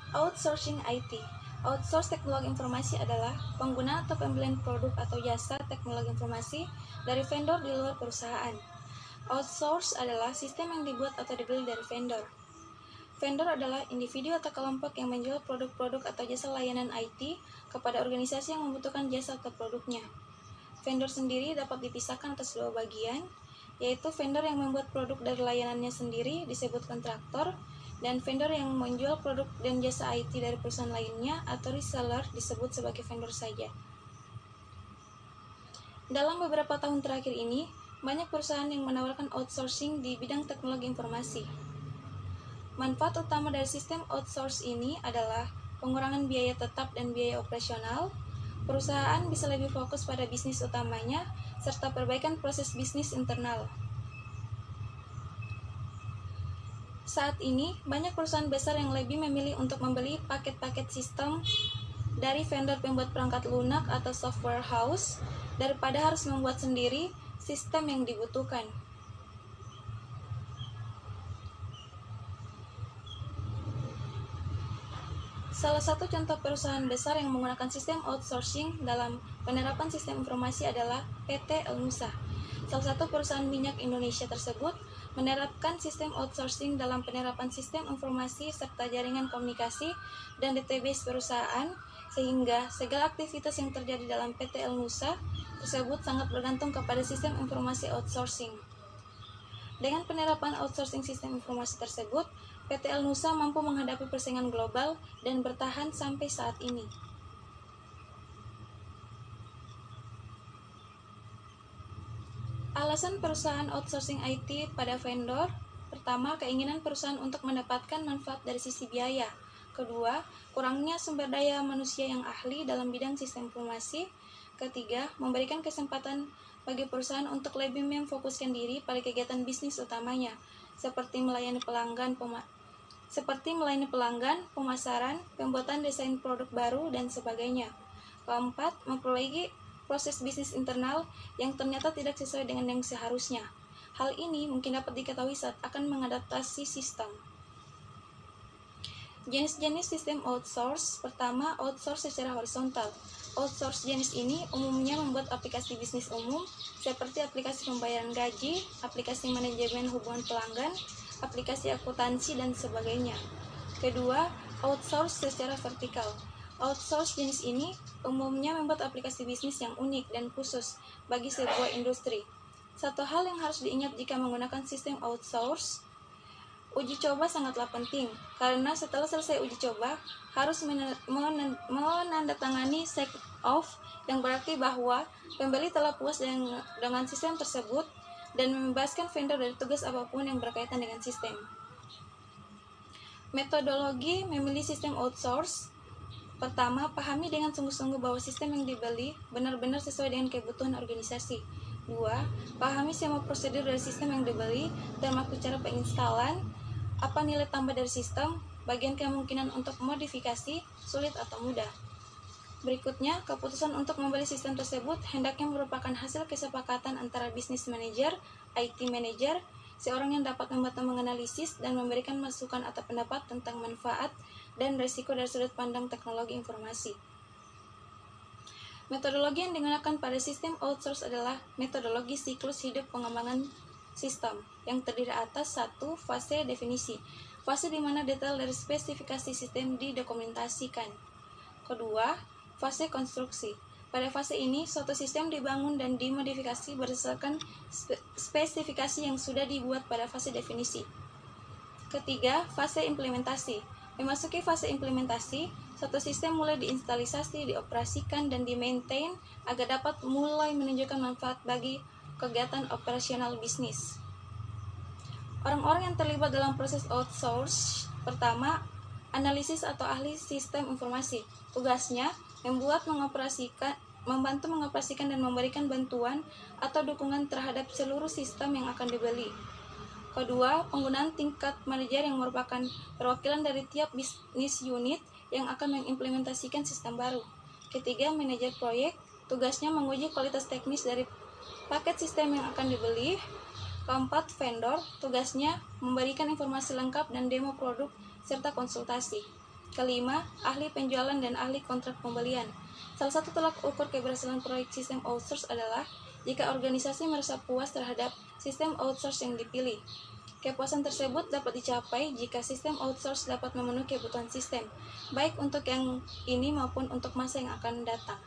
Outsourcing IT. Outsource teknologi informasi adalah penggunaan atau pembelian produk atau jasa teknologi informasi dari vendor di luar perusahaan. Outsource adalah sistem yang dibuat atau dibeli dari vendor. Vendor adalah individu atau kelompok yang menjual produk-produk atau jasa layanan IT kepada organisasi yang membutuhkan jasa atau produknya. Vendor sendiri dapat dipisahkan atas dua bagian, yaitu vendor yang membuat produk dari layanannya sendiri disebut kontraktor, dan vendor yang menjual produk dan jasa IT dari perusahaan lainnya atau reseller disebut sebagai vendor saja. Dalam beberapa tahun terakhir ini, banyak perusahaan yang menawarkan outsourcing di bidang teknologi informasi. Manfaat utama dari sistem outsource ini adalah pengurangan biaya tetap dan biaya operasional. Perusahaan bisa lebih fokus pada bisnis utamanya serta perbaikan proses bisnis internal. Saat ini, banyak perusahaan besar yang lebih memilih untuk membeli paket-paket sistem dari vendor pembuat perangkat lunak atau software house daripada harus membuat sendiri sistem yang dibutuhkan. Salah satu contoh perusahaan besar yang menggunakan sistem outsourcing dalam penerapan sistem informasi adalah PT Elnusa. Salah satu perusahaan minyak Indonesia tersebut menerapkan sistem outsourcing dalam penerapan sistem informasi serta jaringan komunikasi dan database perusahaan, sehingga segala aktivitas yang terjadi dalam PT Elnusa tersebut sangat bergantung kepada sistem informasi outsourcing. Dengan penerapan outsourcing sistem informasi tersebut, PT Elnusa mampu menghadapi persaingan global dan bertahan sampai saat ini. Alasan perusahaan outsourcing IT pada vendor: pertama, keinginan perusahaan untuk mendapatkan manfaat dari sisi biaya. Kedua, kurangnya sumber daya manusia yang ahli dalam bidang sistem informasi. Ketiga, memberikan kesempatan bagi perusahaan untuk lebih memfokuskan diri pada kegiatan bisnis utamanya, seperti melayani pelanggan, pemasaran, pembuatan desain produk baru, dan sebagainya. Keempat, memperbaiki proses bisnis internal yang ternyata tidak sesuai dengan yang seharusnya. Hal ini mungkin dapat diketahui saat akan mengadaptasi sistem. Jenis-jenis sistem outsource. Pertama, outsource secara horizontal. Outsource jenis ini umumnya membuat aplikasi bisnis umum seperti aplikasi pembayaran gaji, aplikasi manajemen hubungan pelanggan, aplikasi akuntansi, dan sebagainya. Kedua, outsource secara vertikal. Outsource jenis ini umumnya membuat aplikasi bisnis yang unik dan khusus bagi sebuah industri. Satu hal yang harus diingat jika menggunakan sistem outsource: uji coba sangatlah penting, karena setelah selesai uji coba, harus menandatangani sign off, yang berarti bahwa pembeli telah puas dengan sistem tersebut dan membebaskan vendor dari tugas apapun yang berkaitan dengan sistem. Metodologi memilih sistem outsource. Pertama, pahami dengan sungguh-sungguh bahwa sistem yang dibeli benar-benar sesuai dengan kebutuhan organisasi. Dua, pahami semua prosedur dari sistem yang dibeli, termasuk cara penginstalan, apa nilai tambah dari sistem, bagian kemungkinan untuk modifikasi, sulit atau mudah. Berikutnya, keputusan untuk membeli sistem tersebut hendaknya merupakan hasil kesepakatan antara bisnis manager, IT manager, seorang yang dapat membantu menganalisis dan memberikan masukan atau pendapat tentang manfaat dan risiko dari sudut pandang teknologi informasi. Metodologi yang digunakan pada sistem outsource adalah metodologi siklus hidup pengembangan sistem, yang terdiri atas 1. Fase definisi, fase di mana detail dari spesifikasi sistem didokumentasikan. Kedua, fase konstruksi. Pada fase ini, suatu sistem dibangun dan dimodifikasi berdasarkan spesifikasi yang sudah dibuat pada fase definisi. Ketiga, fase implementasi. Memasuki fase implementasi, suatu sistem mulai diinstalasi, dioperasikan, dan di-maintain agar dapat mulai menunjukkan manfaat bagi kegiatan operasional bisnis. Orang-orang yang terlibat dalam proses outsource: pertama, analisis atau ahli sistem informasi. Tugasnya membantu mengoperasikan dan memberikan bantuan atau dukungan terhadap seluruh sistem yang akan dibeli. Kedua, penggunaan tingkat manajer yang merupakan perwakilan dari tiap bisnis unit yang akan mengimplementasikan sistem baru. Ketiga, manajer proyek. Tugasnya menguji kualitas teknis dari paket sistem yang akan dibeli. Keempat, vendor. Tugasnya memberikan informasi lengkap dan demo produk serta konsultasi. Kelima, ahli penjualan dan ahli kontrak pembelian. Salah satu tolak ukur keberhasilan proyek sistem outsource adalah jika organisasi merasa puas terhadap sistem outsource yang dipilih. Kepuasan tersebut dapat dicapai jika sistem outsource dapat memenuhi kebutuhan sistem, baik untuk yang ini maupun untuk masa yang akan datang.